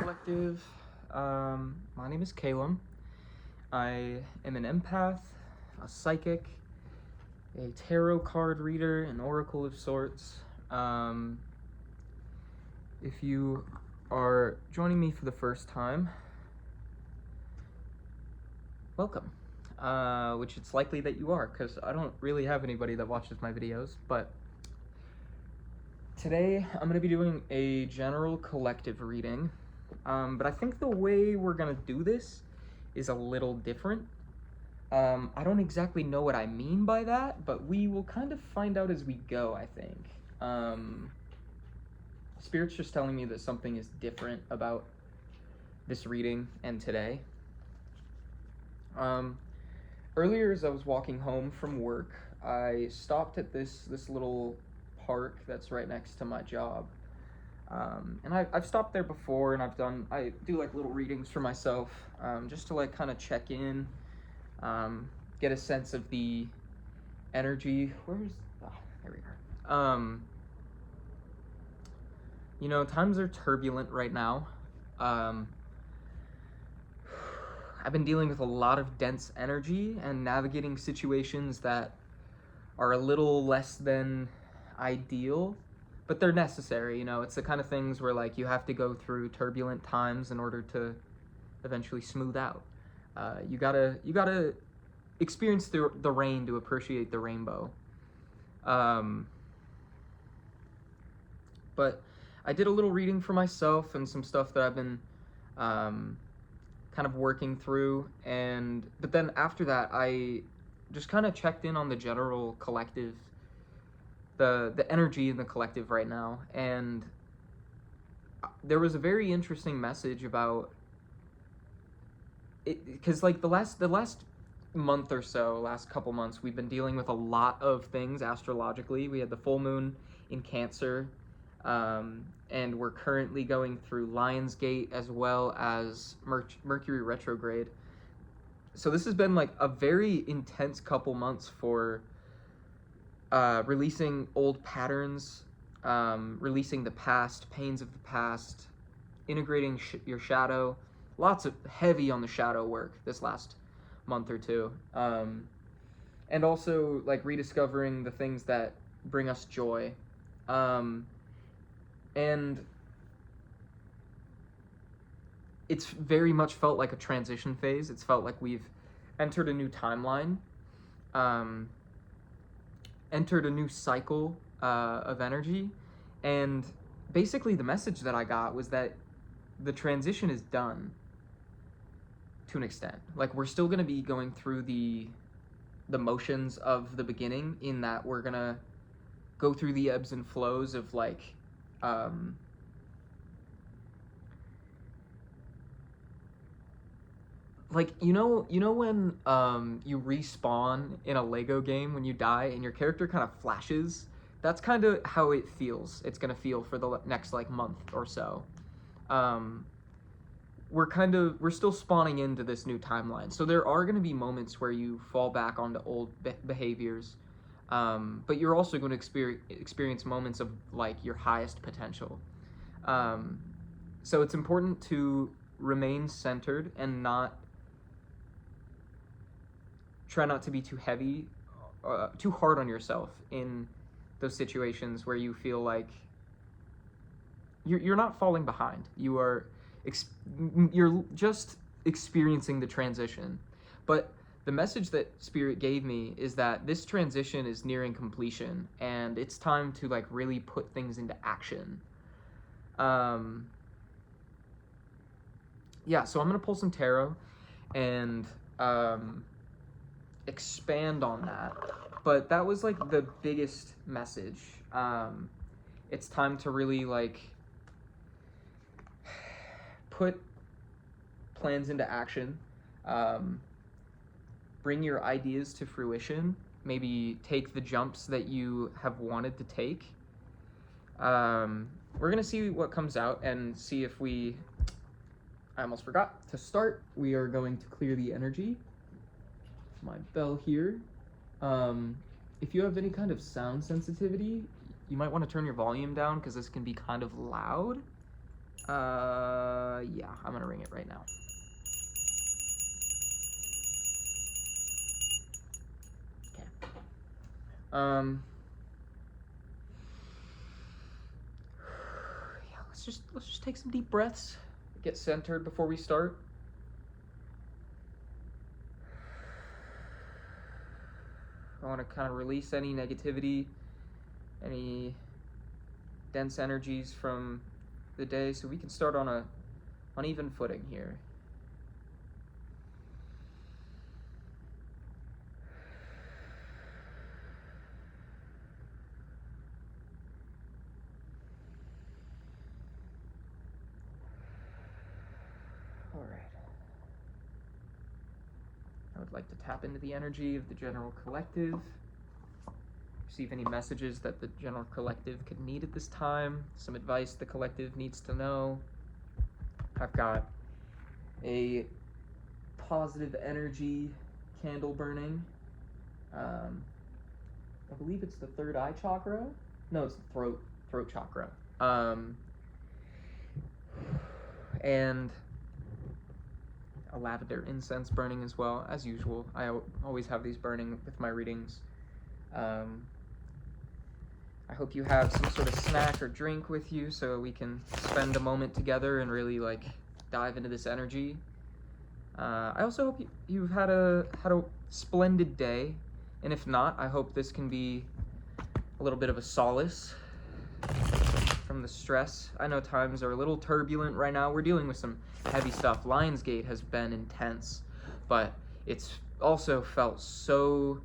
Collective. My name is Calum. I am an empath, a psychic, a tarot card reader, an oracle of sorts. If you are joining me for the first time, welcome. Which it's likely that you are, because I don't really have anybody that watches my videos, but today I'm going to be doing a general collective reading. But I think the way we're gonna do this is a little different. I don't exactly know what I mean by that, but we will kind of find out as we go, I think. Spirit's just telling me that something is different about this reading and today. Earlier as I was walking home from work, I stopped at this little park that's right next to my job. And I've stopped there before, and I do like little readings for myself, just to like kind of check in, get a sense of the energy. There we are. You know, times are turbulent right now. I've been dealing with a lot of dense energy and navigating situations that are a little less than ideal. But they're necessary, you know. It's the kind of things where like you have to go through turbulent times in order to eventually smooth out. You gotta experience the rain to appreciate the rainbow. But I did a little reading for myself and some stuff that I've been kind of working through, but then after that I just kind of checked in on the general collective. The energy in the collective right now, and there was a very interesting message about it, because like the last month or so, last couple months, we've been dealing with a lot of things astrologically. We had the full moon in Cancer, and we're currently going through Lionsgate as well as Mercury retrograde. So this has been like a very intense couple months for releasing old patterns, releasing the past, pains of the past, integrating your shadow. Lots of heavy on the shadow work this last month or two. And also like rediscovering the things that bring us joy. And it's very much felt like a transition phase. It's felt like we've entered a new timeline. Entered a new cycle of energy, and basically the message that I got was that the transition is done to an extent. Like, we're still going to be going through the motions of the beginning, in that we're going to go through the ebbs and flows of like you know when you respawn in a Lego game when you die and your character kind of flashes? That's kind of how it feels. It's gonna feel for the next like month or so. We're still spawning into this new timeline, so there are gonna be moments where you fall back onto old behaviors, but you're also going to experience moments of like your highest potential. So it's important to remain centered and try not to be too heavy, too hard on yourself in those situations where you feel like you're not falling behind. You're just experiencing the transition. But the message that Spirit gave me is that this transition is nearing completion, and it's time to like really put things into action. Yeah, so I'm gonna pull some tarot and expand on that, but that was like the biggest message. It's time to really like put plans into action, bring your ideas to fruition, maybe take the jumps that you have wanted to take. We're gonna see what comes out and see if I almost forgot to start. We are going to clear the energy. My bell here. If you have any kind of sound sensitivity, you might want to turn your volume down because this can be kind of loud. Yeah, I'm gonna ring it right now. Okay. Yeah, let's just take some deep breaths. Get centered before we start. I want to kind of release any negativity, any dense energies from the day, so we can start on a uneven footing here. All right. I would like to tap into the energy of the general collective. Receive any messages that the general collective could need at this time. Some advice the collective needs to know. I've got a positive energy candle burning. I believe it's the third eye chakra. No, it's the throat chakra. And a lavender incense burning as well, as usual. I always have these burning with my readings. I hope you have some sort of snack or drink with you so we can spend a moment together and really like dive into this energy. I also hope you've had a splendid day, and if not, I hope this can be a little bit of a solace from the stress. I know times are a little turbulent right now. We're dealing with some heavy stuff. Lionsgate has been intense, but it's also felt so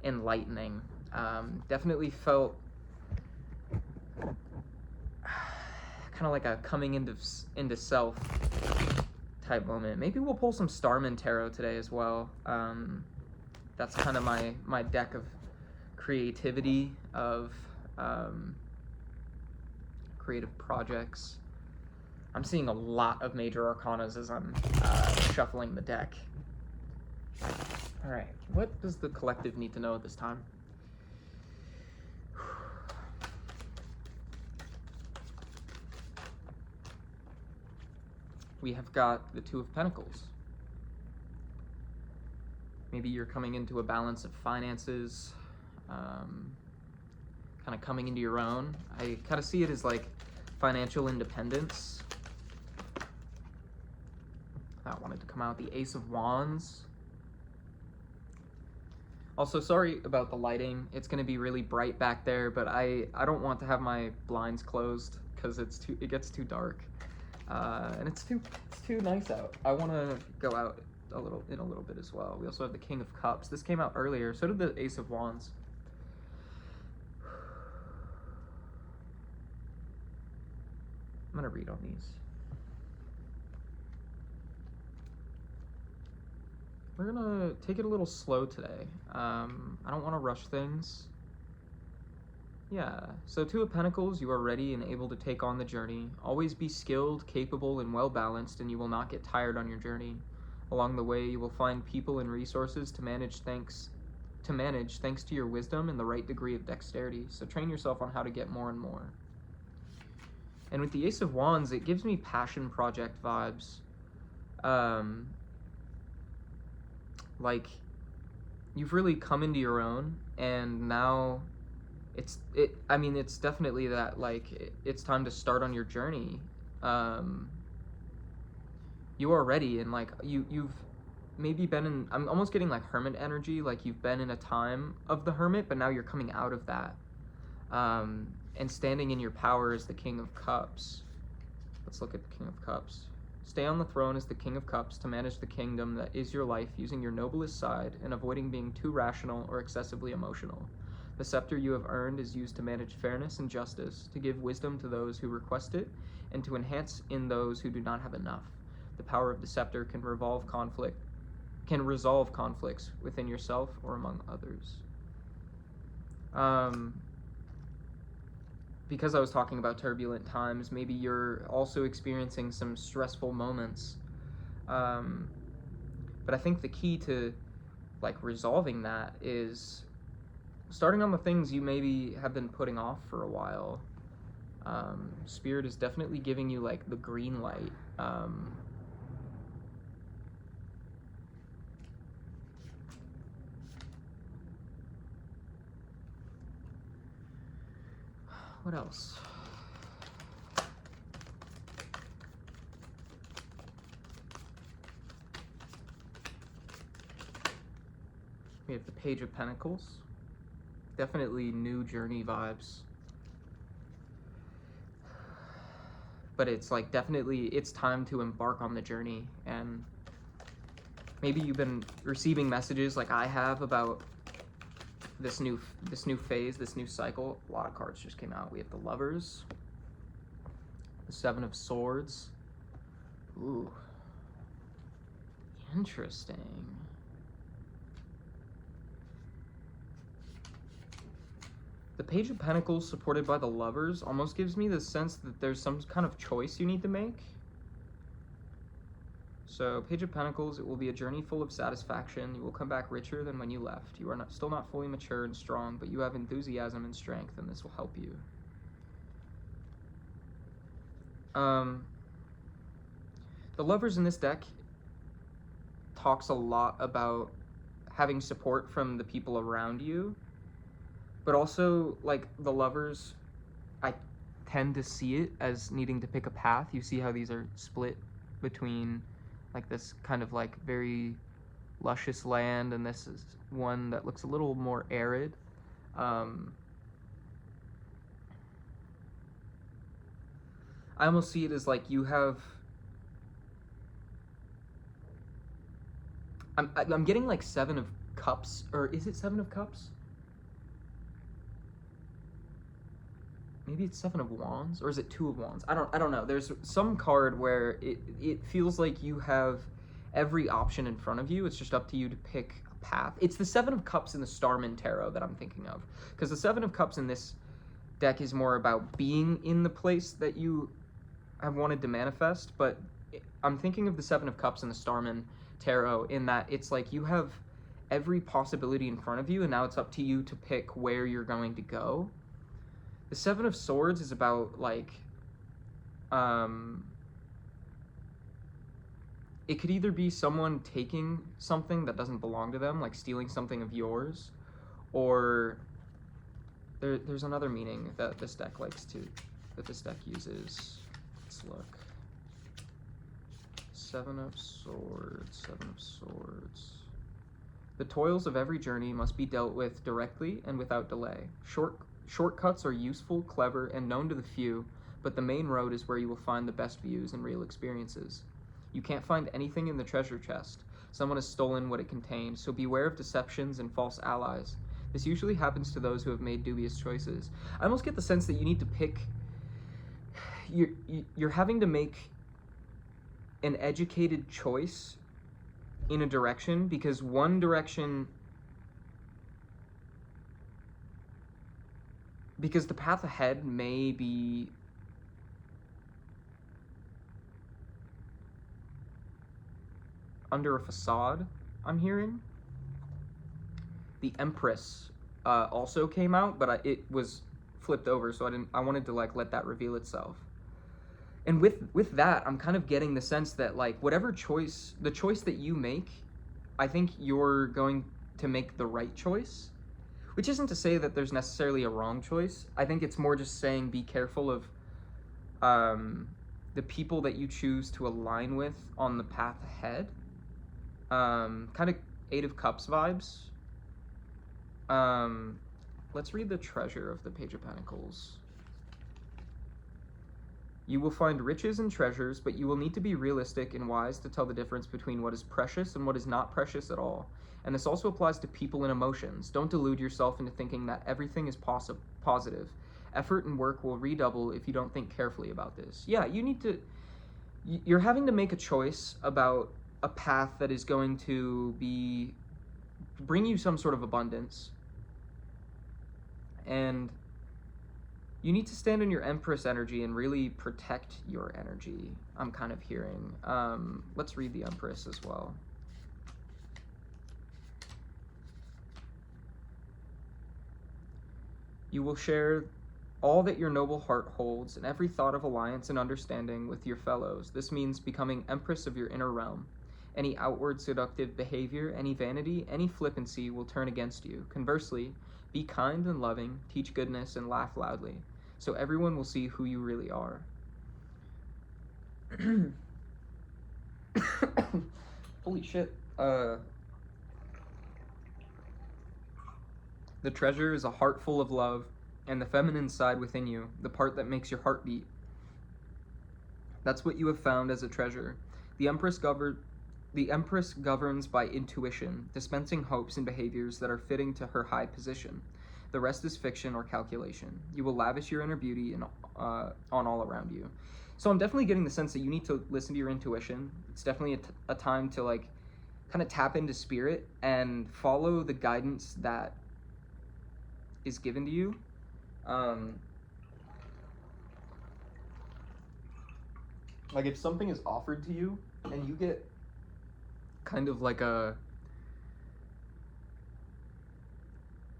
enlightening. Definitely felt kind of like a coming into self type moment. Maybe we'll pull some Starman Tarot today as well. That's kind of my deck of creativity, of creative projects. I'm seeing a lot of major arcanas as I'm shuffling the deck. All right, what does the collective need to know at this time? We have got the Two of Pentacles. Maybe you're coming into a balance of finances, kind of coming into your own. I kind of see it as like financial independence. I wanted to come out the Ace of Wands. Also, sorry about the lighting. It's going to be really bright back there, but I don't want to have my blinds closed because it gets too dark. And it's too nice out. I want to go out a little bit as well. We also have the King of Cups. This came out earlier. So did the Ace of Wands. I'm gonna read on these. We're gonna take it a little slow today. I don't want to rush things. Yeah, so Two of Pentacles, you are ready and able to take on the journey. Always be skilled, capable, and well-balanced, and you will not get tired on your journey. Along the way, you will find people and resources to manage thanks to your wisdom and the right degree of dexterity. So train yourself on how to get more and more. And with the Ace of Wands, it gives me passion project vibes. Like, you've really come into your own, and now it's definitely that, like, it's time to start on your journey. You are ready, and like you've maybe been in, I'm almost getting like hermit energy, like you've been in a time of the hermit, but now you're coming out of that. And standing in your power as the King of Cups. Let's look at the King of Cups. Stay on the throne as the King of Cups to manage the kingdom that is your life, using your noblest side and avoiding being too rational or excessively emotional. The scepter you have earned is used to manage fairness and justice, to give wisdom to those who request it, and to enhance in those who do not have enough. The power of the scepter can resolve conflicts within yourself or among others. Because I was talking about turbulent times, maybe you're also experiencing some stressful moments. But I think the key to like resolving that is starting on the things you maybe have been putting off for a while. Spirit is definitely giving you like the green light. What else? We have the Page of Pentacles. Definitely new journey vibes. But it's like definitely it's time to embark on the journey, and maybe you've been receiving messages like I have about this new phase, this new cycle. A lot of cards just came out. We have the Lovers, the Seven of Swords. Ooh. Interesting. The Page of Pentacles supported by the Lovers almost gives me the sense that there's some kind of choice you need to make. So, Page of Pentacles, it will be a journey full of satisfaction. You will come back richer than when you left. You are still not fully mature and strong, but you have enthusiasm and strength, and this will help you. The Lovers in this deck talks a lot about having support from the people around you, but also, like, the Lovers, I tend to see it as needing to pick a path. You see how these are split between, like, this kind of, like, very luscious land, and this is one that looks a little more arid. I almost see it as, like, you have... I'm getting, like, Seven of Cups, or is it Seven of Cups? Maybe it's Seven of Wands, or is it Two of Wands? I don't know. There's some card where it feels like you have every option in front of you. It's just up to you to pick a path. It's the Seven of Cups in the Starman Tarot that I'm thinking of, because the Seven of Cups in this deck is more about being in the place that you have wanted to manifest, but I'm thinking of the Seven of Cups in the Starman Tarot in that it's like you have every possibility in front of you, and now it's up to you to pick where you're going to go. The Seven of Swords is about, like, it could either be someone taking something that doesn't belong to them, like stealing something of yours, or there's another meaning that this deck uses. Let's look. Seven of Swords, Seven of Swords. The toils of every journey must be dealt with directly and without delay. Shortcuts are useful, clever, and known to the few, but the main road is where you will find the best views and real experiences. You can't find anything in the treasure chest. Someone has stolen what it contained, so beware of deceptions and false allies. This usually happens to those who have made dubious choices. I almost get the sense that you need to pick... You're having to make an educated choice in a direction, because one direction... Because the path ahead may be under a facade, I'm hearing. The Empress also came out, but it was flipped over, so I wanted to, like, let that reveal itself. And with that, I'm kind of getting the sense that, like, whatever choice, the choice that you make, I think you're going to make the right choice. Which isn't to say that there's necessarily a wrong choice. I think it's more just saying be careful of the people that you choose to align with on the path ahead. Kind of Eight of Cups vibes. Let's read the treasure of the Page of Pentacles. You will find riches and treasures, but you will need to be realistic and wise to tell the difference between what is precious and what is not precious at all. And this also applies to people and emotions. Don't delude yourself into thinking that everything is positive. Effort and work will redouble if you don't think carefully about this. Yeah, you're having to make a choice about a path that is going to bring you some sort of abundance. And you need to stand in your Empress energy and really protect your energy, I'm kind of hearing. Let's read the Empress as well. You will share all that your noble heart holds, and every thought of alliance and understanding with your fellows. This means becoming empress of your inner realm. Any outward seductive behavior, any vanity, any flippancy will turn against you. Conversely, be kind and loving, teach goodness, and laugh loudly, so everyone will see who you really are. Holy shit. The treasure is a heart full of love, and the feminine side within you, the part that makes your heart beat. That's what you have found as a treasure. The Empress governs by intuition, dispensing hopes and behaviors that are fitting to her high position. The rest is fiction or calculation. You will lavish your inner beauty on all around you. So I'm definitely getting the sense that you need to listen to your intuition. It's definitely a time to like kind of tap into spirit and follow the guidance that is given to you. Like if something is offered to you and you get kind of like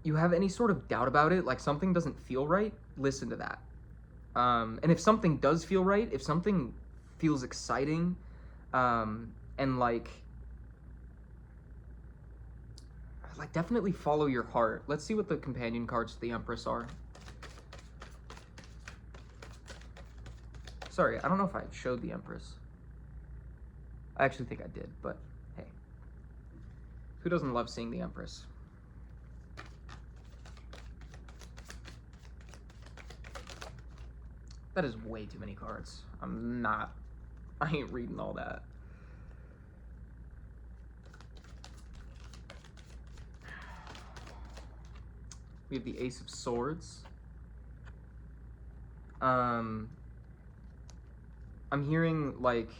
you have any sort of doubt about it, like something doesn't feel right, listen to that. And if something does feel right, if something feels exciting, and like definitely follow your heart. Let's see what the companion cards to the Empress are. Sorry, I don't know if I showed the Empress. I actually think I did, but hey. Who doesn't love seeing the Empress? That is way too many cards. I ain't reading all that. We have the Ace of Swords. I'm hearing like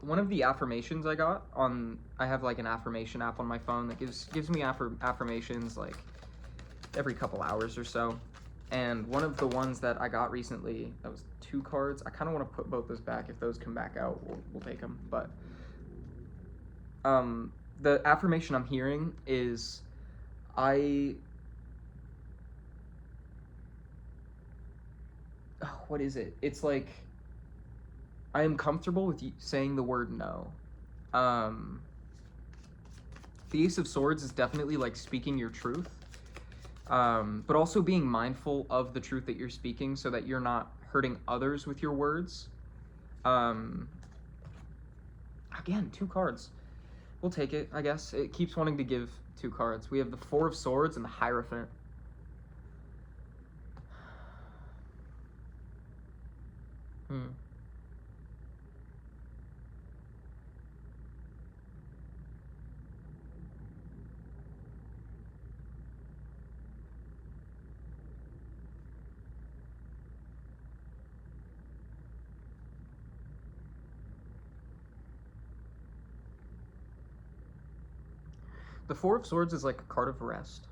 one of the affirmations I got on, I have like an affirmation app on my phone that gives me affirmations like every couple hours or so. And one of the ones that I got recently, that was 2 cards. I kind of want to put both those back. If those come back out, we'll take them. But the affirmation I'm hearing is what is it? It's like, I am comfortable with saying the word no. The Ace of Swords is definitely like speaking your truth, but also being mindful of the truth that you're speaking so that you're not hurting others with your words. Again, 2 cards. We'll take it, I guess. It keeps wanting to give 2 cards. We have the 4 of Swords and the Hierophant. The 4 of Swords is like a card of rest.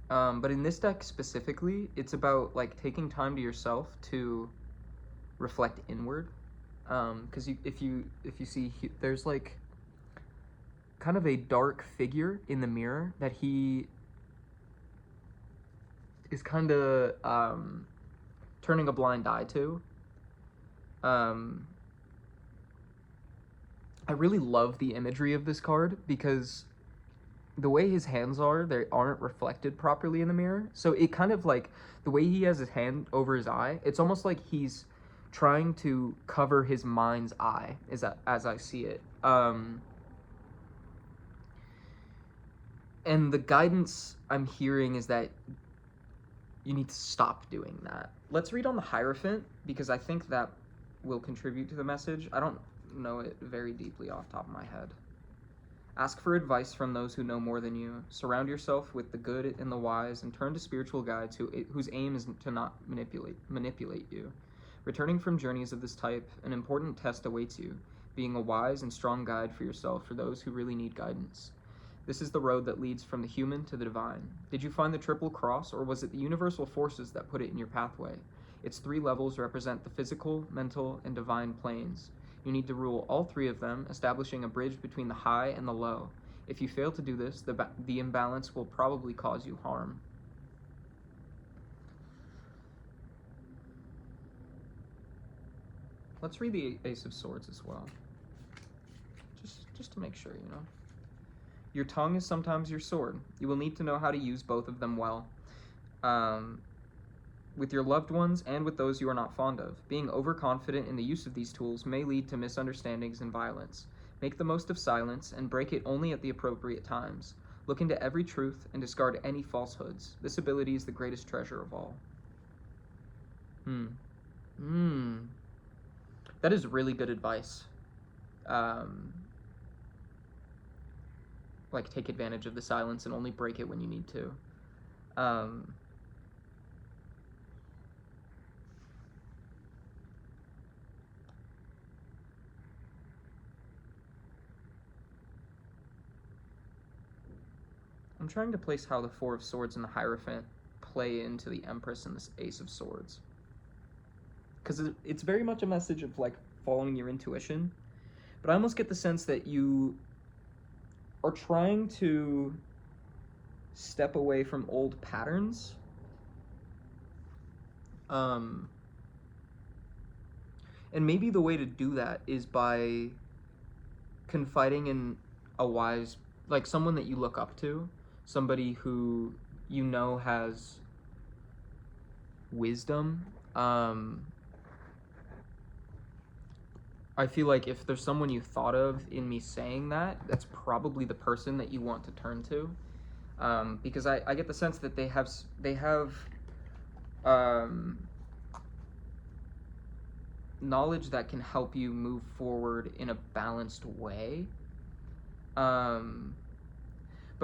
But in this deck specifically, it's about like taking time to yourself to reflect inward. Because if you see, there's like kind of a dark figure in the mirror that he is kind of turning a blind eye to. I really love the imagery of this card because the way his hands are, they aren't reflected properly in the mirror. So it kind of like, the way he has his hand over his eye, it's almost like he's trying to cover his mind's eye, as I see it. And the guidance I'm hearing is that you need to stop doing that. Let's read on the Hierophant, because I think that will contribute to the message. I don't know it very deeply off the top of my head. Ask for advice from those who know more than you. Surround yourself with the good and the wise, and turn to spiritual guides whose aim is to not manipulate you. Returning from journeys of this type, an important test awaits you, being a wise and strong guide for yourself for those who really need guidance. This is the road that leads from the human to the divine. Did you find the triple cross, or was it the universal forces that put it in your pathway? Its 3 levels represent the physical, mental, and divine planes. You need to rule all 3 of them, establishing a bridge between the high and the low. If you fail to do this, the imbalance will probably cause you harm. Let's read the Ace of Swords as well. Just to make sure, you know. Your tongue is sometimes your sword. You will need to know how to use both of them well. With your loved ones and with those you are not fond of. Being overconfident in the use of these tools may lead to misunderstandings and violence. Make the most of silence and break it only at the appropriate times. Look into every truth and discard any falsehoods. This ability is the greatest treasure of all. That is really good advice. Like, take advantage of the silence and only break it when you need to. I'm trying to place how the Four of Swords and the Hierophant play into the Empress and this Ace of Swords. Because it's very much a message of, like, following your intuition. But I almost get the sense that you are trying to step away from old patterns. And maybe the way to do that is by confiding in a wise, like someone that you look up to, somebody who you know has wisdom. I feel like if there's someone you thought of in me saying that, that's probably the person that you want to turn to. Because I get the sense that they have knowledge that can help you move forward in a balanced way. But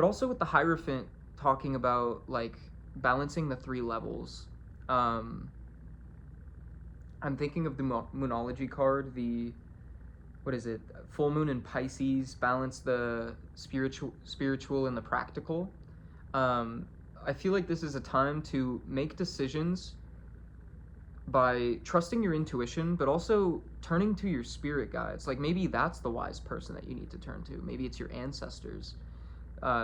also with the Hierophant talking about, like, balancing the three levels. I'm thinking of the Moonology card, what is it? Full Moon in Pisces, balance the spiritual and the practical. I feel like this is a time to make decisions by trusting your intuition, but also turning to your spirit guides. Like, maybe that's the wise person that you need to turn to. Maybe it's your ancestors.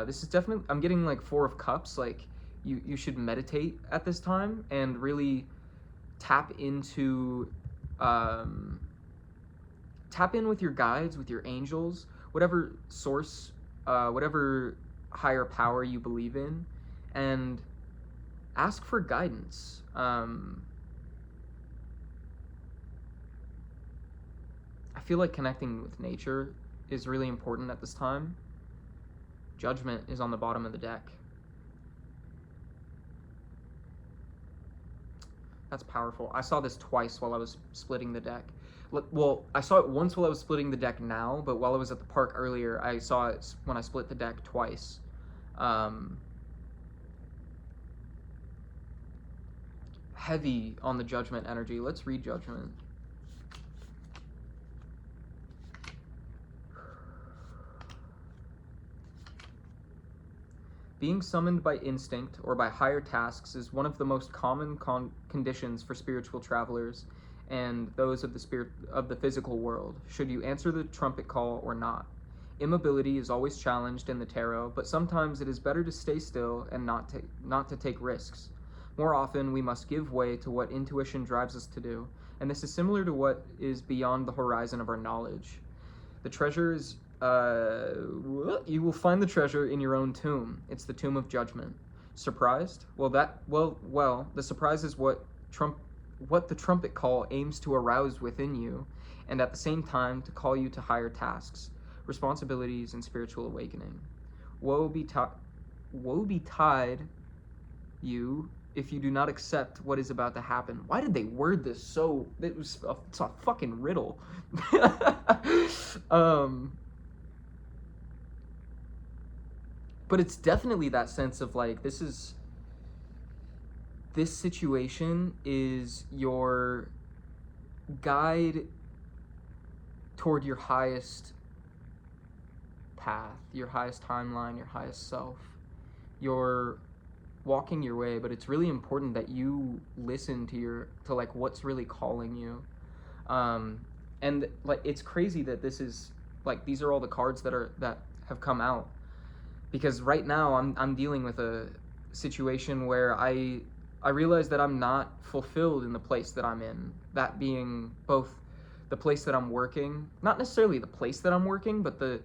This is definitely, I'm getting like Four of Cups. Like, you should meditate at this time and really tap in with your guides, with your angels, whatever source, whatever higher power you believe in, and ask for guidance. I feel like connecting with nature is really important at this time. Judgment is on the bottom of the deck. That's powerful. I saw this twice while I was splitting the deck. Well, I saw it once while I was splitting the deck now, but while I was at the park earlier, I saw it when I split the deck twice. Heavy on the Judgment energy. Let's read Judgment. Being summoned by instinct or by higher tasks is one of the most common conditions for spiritual travelers and those of the physical world, should you answer the trumpet call or not. Immobility is always challenged in the tarot, but sometimes it is better to stay still and not to take risks. More often, we must give way to what intuition drives us to do, and this is similar to what is beyond the horizon of our knowledge. The treasure is you will find the treasure in your own tomb. It's the tomb of judgment. Surprised? Well, the surprise is what the trumpet call aims to arouse within you, and at the same time to call you to higher tasks, responsibilities, and spiritual awakening. Woe betide you if you do not accept what is about to happen. Why did they word this so? It's a fucking riddle. But it's definitely that sense of, like, this situation is your guide toward your highest path, your highest timeline, your highest self. You're walking your way, but it's really important that you listen to like what's really calling you. And like, it's crazy that this is like, these are all the cards that have come out, because right now I'm dealing with a situation where I realize that I'm not fulfilled in the place that I'm in, that being both the place that I'm working, not necessarily the place that I'm working, but the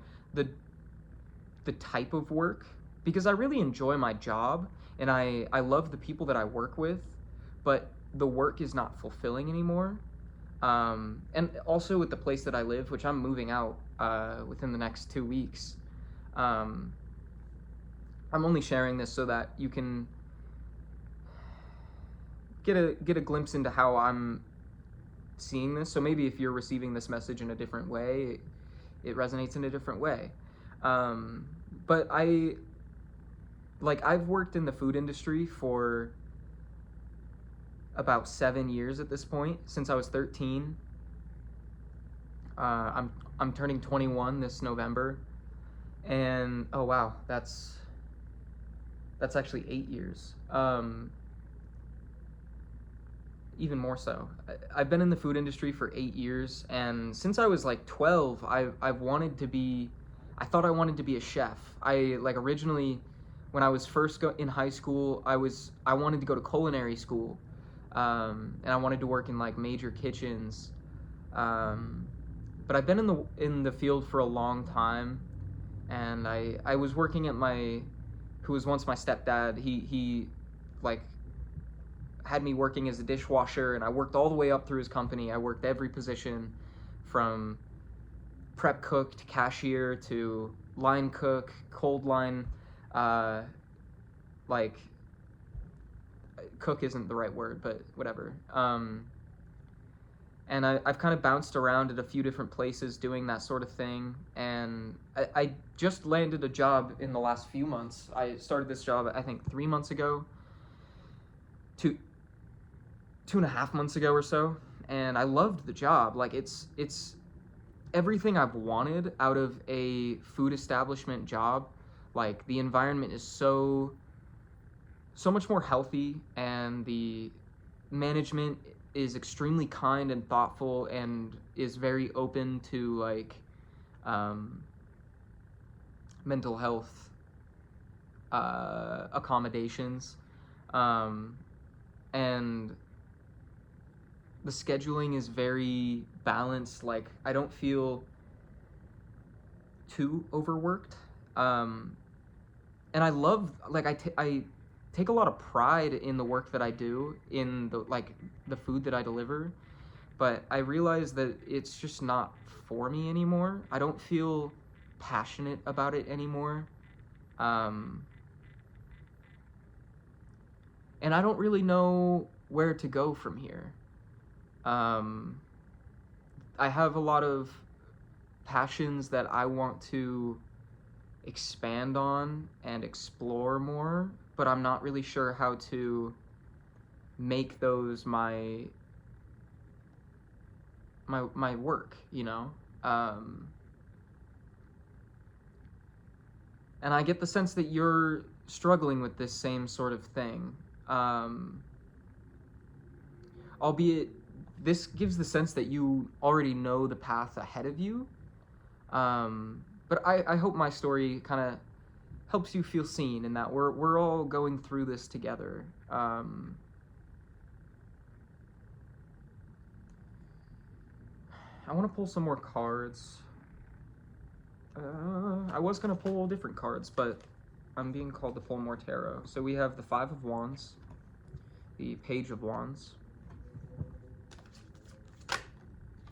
the type of work, because I really enjoy my job and I love the people that I work with, but the work is not fulfilling anymore. And also with the place that I live, which I'm moving out within the next 2 weeks. Um, I'm only sharing this so that you can get a glimpse into how I'm seeing this. So maybe if you're receiving this message in a different way, it resonates in a different way. Um, but I've worked in the food industry for about 7 years at this point, since I was 13. I'm turning 21 this November, and oh wow, that's actually 8 years. Even more so. I've been in the food industry for 8 years, and since I was like 12, I've wanted to be. I thought I wanted to be a chef. I like originally, when I was first in high school, I wanted to go to culinary school, and I wanted to work in like major kitchens. Um, but I've been in the field for a long time, and I was working at who was once my stepdad. He like had me working as a dishwasher, and I worked all the way up through his company. I worked every position from prep cook to cashier to line cook, cold line. Uh, like, cook isn't the right word, but whatever. And I've kind of bounced around at a few different places doing that sort of thing. And I just landed a job in the last few months. I started this job, I think, 3 months ago. 2.5 months ago or so, and I loved the job. Like it's everything I've wanted out of a food establishment job. Like the environment is so much more healthy, and the management is extremely kind and thoughtful and is very open to like mental health accommodations, and the scheduling is very balanced. Like I don't feel too overworked, and I love like I take a lot of pride in the work that I do, in the food that I deliver. But I realize that it's just not for me anymore. I don't feel passionate about it anymore, and I don't really know where to go from here. I have a lot of passions that I want to expand on and explore more, but I'm not really sure how to make those my work, you know? And I get the sense that you're struggling with this same sort of thing. Albeit, this gives the sense that you already know the path ahead of you. But I hope my story kind of helps you feel seen, in that we're all going through this together. I want to pull some more cards. I was going to pull different cards, but I'm being called to pull more tarot. So we have the Five of Wands, the Page of Wands,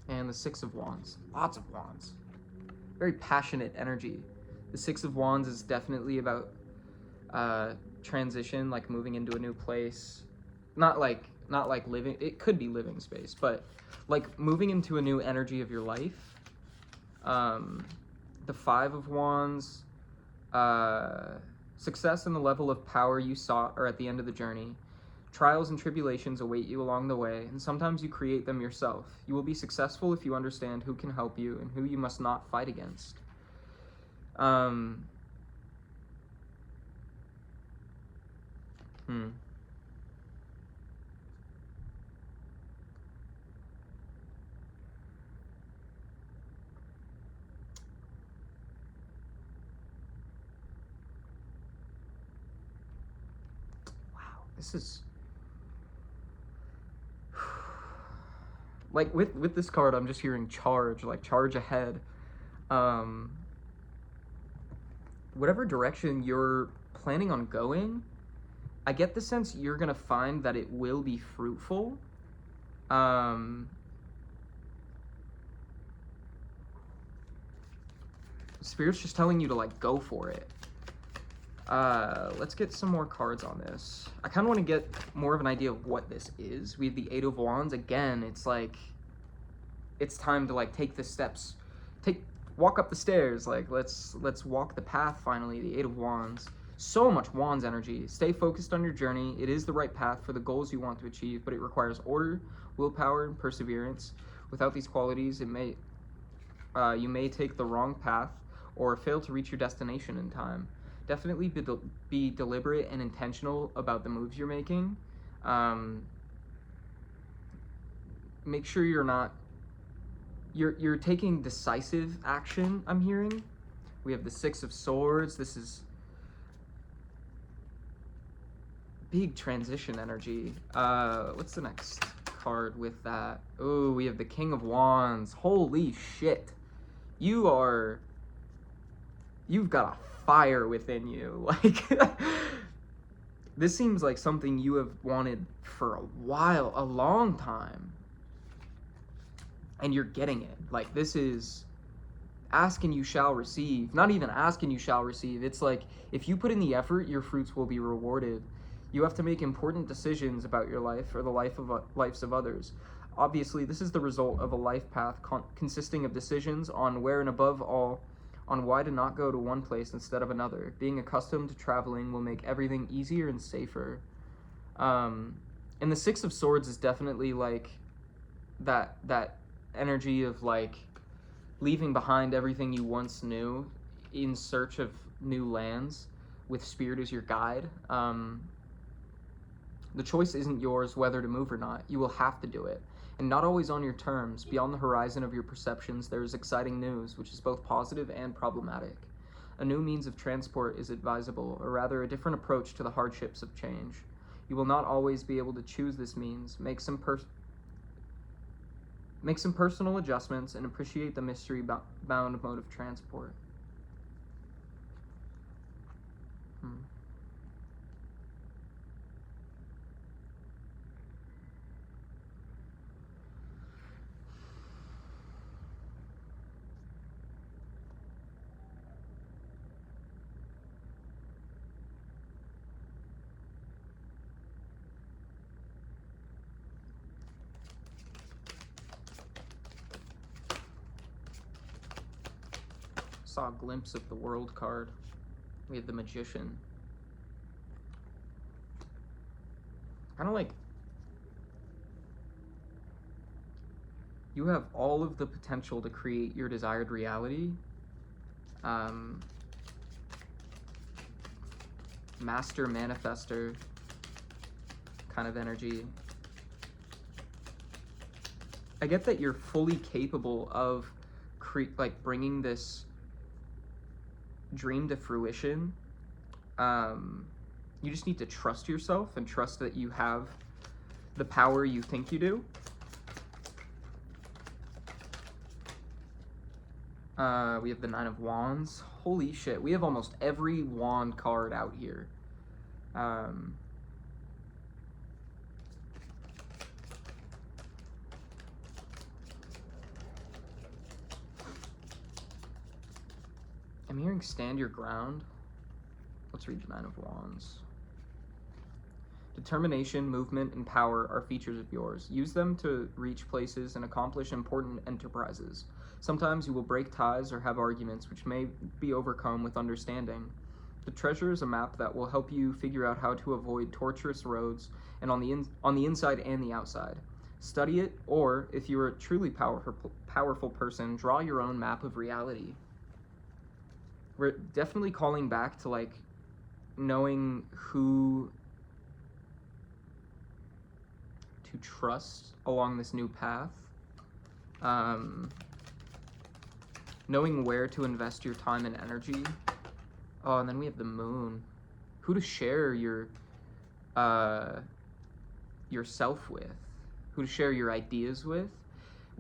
and the Six of Wands. Lots of wands. Very passionate energy. The Six of Wands is definitely about transition, like moving into a new place. Not like living, it could be living space, but like moving into a new energy of your life. The Five of Wands, success and the level of power you sought are at the end of the journey. Trials and tribulations await you along the way, and sometimes you create them yourself. You will be successful if you understand who can help you and who you must not fight against. Wow, this is... Like with this card, I'm just hearing charge, like charge ahead. Um, whatever direction you're planning on going, I get the sense you're gonna find that it will be fruitful. Um, Spirit's just telling you to like go for it. Let's get some more cards on this. I kind of want to get more of an idea of what this is. We have the Eight of Wands. Again, it's like, it's time to like take the steps. Walk up the stairs. Like, let's walk the path finally. The Eight of Wands. So much Wands energy. Stay focused on your journey. It is the right path for the goals you want to achieve, but it requires order, willpower, and perseverance. Without these qualities, you may take the wrong path or fail to reach your destination in time. Definitely be deliberate and intentional about the moves you're making. Make sure you're taking decisive action, I'm hearing. We have the Six of Swords. This is big transition energy. What's the next card with that? Oh, we have the King of Wands. Holy shit. You've got a fire within you. Like, this seems like something you have wanted for a while, a long time. And you're getting it. Like, this is ask and you shall receive. Not even ask and you shall receive. It's like, if you put in the effort, your fruits will be rewarded. You have to make important decisions about your life or the lives of others. Obviously, this is the result of a life path consisting of decisions on where and above all, on why to not go to one place instead of another. Being accustomed to traveling will make everything easier and safer. And the Six of Swords is definitely like that energy of like leaving behind everything you once knew in search of new lands with Spirit as your guide. The choice isn't yours whether to move or not. You will have to do it. And not always on your terms. Beyond the horizon of your perceptions, there is exciting news, which is both positive and problematic. A new means of transport is advisable, or rather a different approach to the hardships of change. You will not always be able to choose this means. Make some personal adjustments and appreciate the mystery-bound mode of transport. Saw a glimpse of the World card. We have the Magician. Kind of like you have all of the potential to create your desired reality. Master manifester kind of energy. I get that you're fully capable of bringing this dream to fruition. You just need to trust yourself and trust that you have the power you think you do. We have the Nine of Wands. Holy shit, we have almost every wand card out here. I'm hearing stand your ground. Let's read the Nine of Wands. Determination, movement, and power are features of yours. Use them to reach places and accomplish important enterprises. Sometimes you will break ties or have arguments which may be overcome with understanding. The treasure is a map that will help you figure out how to avoid tortuous roads and on the inside and the outside. Study it, or if you're a truly powerful person, draw your own map of reality. We're definitely calling back to like knowing who to trust along this new path. Knowing where to invest your time and energy. Oh, and then we have the Moon. Who to share yourself with. Who to share your ideas with.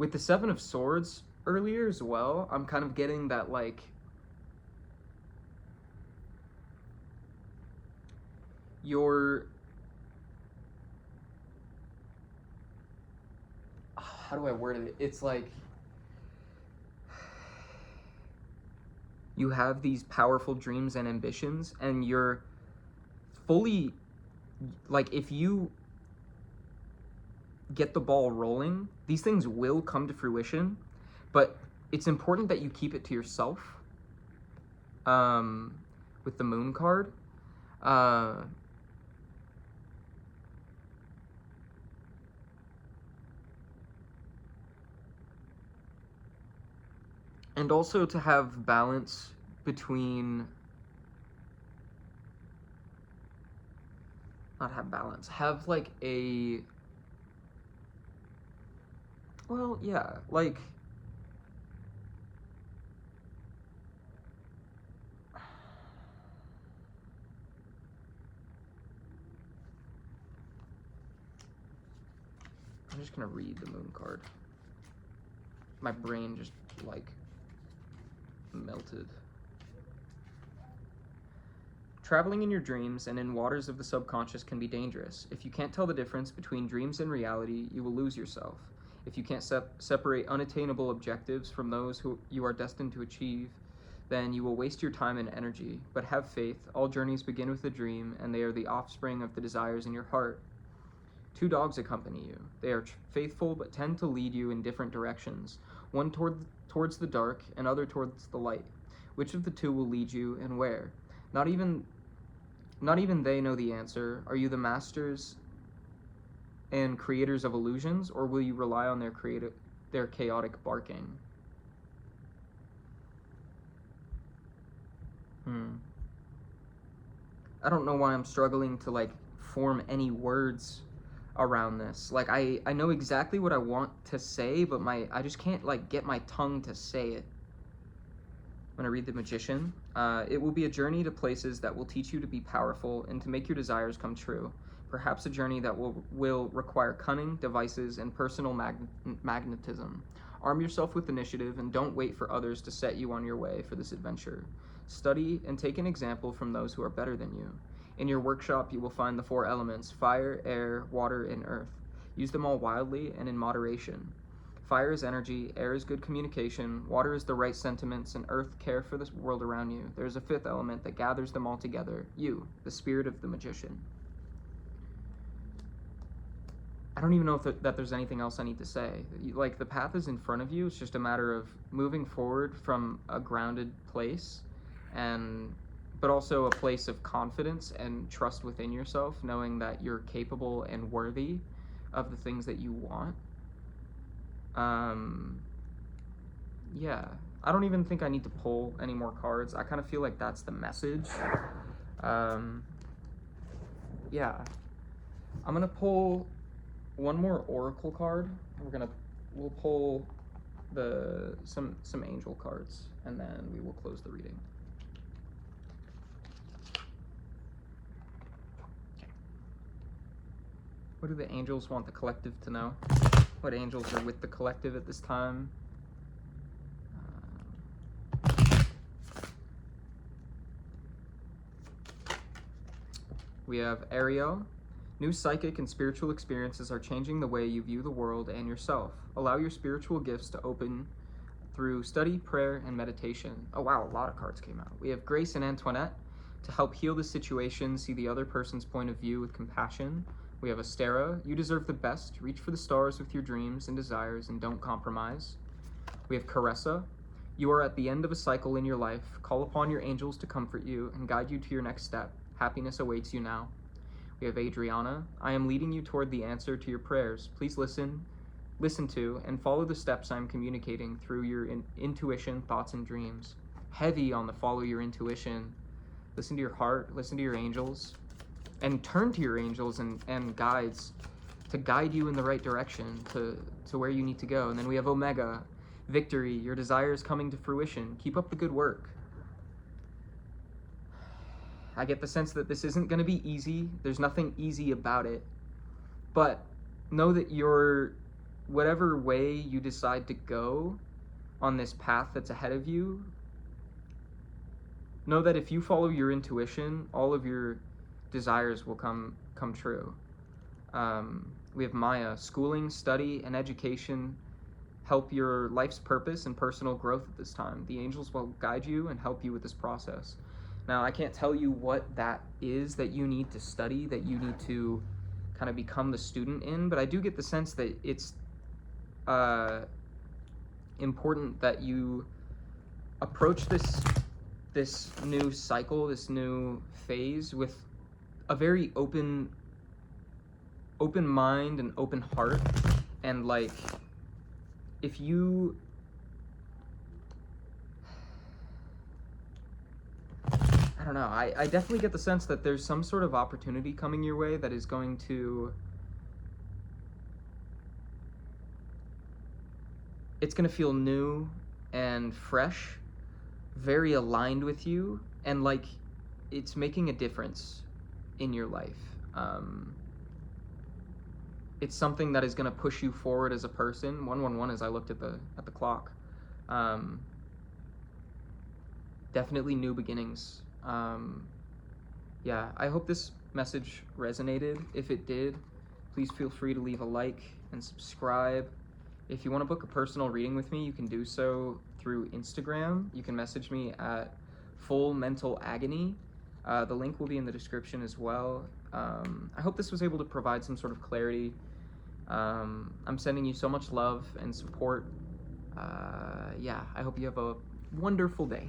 With the Seven of Swords earlier as well, I'm kind of getting that, like, your, how do I word it? It's like you have these powerful dreams and ambitions, and you're fully, like, if you get the ball rolling, these things will come to fruition, but it's important that you keep it to yourself. With the Moon card, and also to have balance between, not have balance, have like a, well, yeah, like, I'm just gonna read the Moon card. My brain just, like, melted. Traveling in your dreams and in waters of the subconscious can be dangerous. If you can't tell the difference between dreams and reality, you will lose yourself. If you can't separate unattainable objectives from those who you are destined to achieve, then you will waste your time and energy. But have faith, all journeys begin with a dream, and they are the offspring of the desires in your heart. 2 dogs accompany you. They are faithful, but tend to lead you in different directions, one towards the dark and other towards the light. Which of the 2 will lead you, and where? Not even they know the answer. Are you the masters and creators of illusions, or will you rely on their chaotic barking? I don't know why I'm struggling to, like, form any words around this. Like, I know exactly what I want to say, but I just can't, like, get my tongue to say it. I'm gonna read the Magician. It will be a journey to places that will teach you to be powerful and to make your desires come true. Perhaps a journey that will require cunning, devices, and personal magnetism. Arm yourself with initiative and don't wait for others to set you on your way for this adventure. Study and take an example from those who are better than you. In your workshop, you will find the 4 elements: fire, air, water, and earth. Use them all wildly and in moderation. Fire is energy, air is good communication, water is the right sentiments, and earth care for the world around you. There is a 5th element that gathers them all together: you, the spirit of the magician. I don't even know that there's anything else I need to say. Like, the path is in front of you. It's just a matter of moving forward from a grounded place, but also a place of confidence and trust within yourself, knowing that you're capable and worthy of the things that you want. Yeah, I don't even think I need to pull any more cards. I kind of feel like that's the message. Yeah, I'm gonna pull one more oracle card. We'll pull some angel cards, and then we will close the reading. What do the angels want the collective to know? What angels are with the collective at this time? We have Ariel. New psychic and spiritual experiences are changing the way you view the world and yourself. Allow your spiritual gifts to open through study, prayer, and meditation. Oh wow, a lot of cards came out. We have Grace and Antoinette. To help heal the situation, see the other person's point of view with compassion. We have Astera. You deserve the best. Reach for the stars with your dreams and desires and don't compromise. We have Caressa. You are at the end of a cycle in your life. Call upon your angels to comfort you and guide you to your next step. Happiness awaits you now. We have Adriana. I am leading you toward the answer to your prayers. Please listen to, and follow the steps I am communicating through your intuition, thoughts, and dreams. Heavy on the follow your intuition. Listen to your heart, listen to your angels, and turn to your angels and guides to guide you in the right direction to where you need to go. And then we have Omega. Victory, your desires coming to fruition. Keep up the good work. I get the sense that this isn't going to be easy. There's nothing easy about it. But know that you're whatever way you decide to go on this path that's ahead of you, know that if you follow your intuition, all of your desires will come true. We have Maya. Schooling, study, and education help your life's purpose and personal growth at this time. The angels will guide you and help you with this process. Now, I can't tell you what that is that you need to study, that you need to kind of become the student in, but I do get the sense that it's important that you approach this new cycle, this new phase with a very open mind and open heart. And like, if you, I don't know, I definitely get the sense that there's some sort of opportunity coming your way that is going to, it's going to feel new and fresh, very aligned with you, and like it's making a difference in your life. It's something that is going to push you forward as a person. 111 as I looked at the clock. Definitely new beginnings. Yeah, I hope this message resonated. If it did, please feel free to leave a like and subscribe. If you want to book a personal reading with me, you can do so through Instagram. You can message me at Full Mental Agony. The link will be in the description as well. I hope this was able to provide some sort of clarity. I'm sending you so much love and support. Yeah, I hope you have a wonderful day.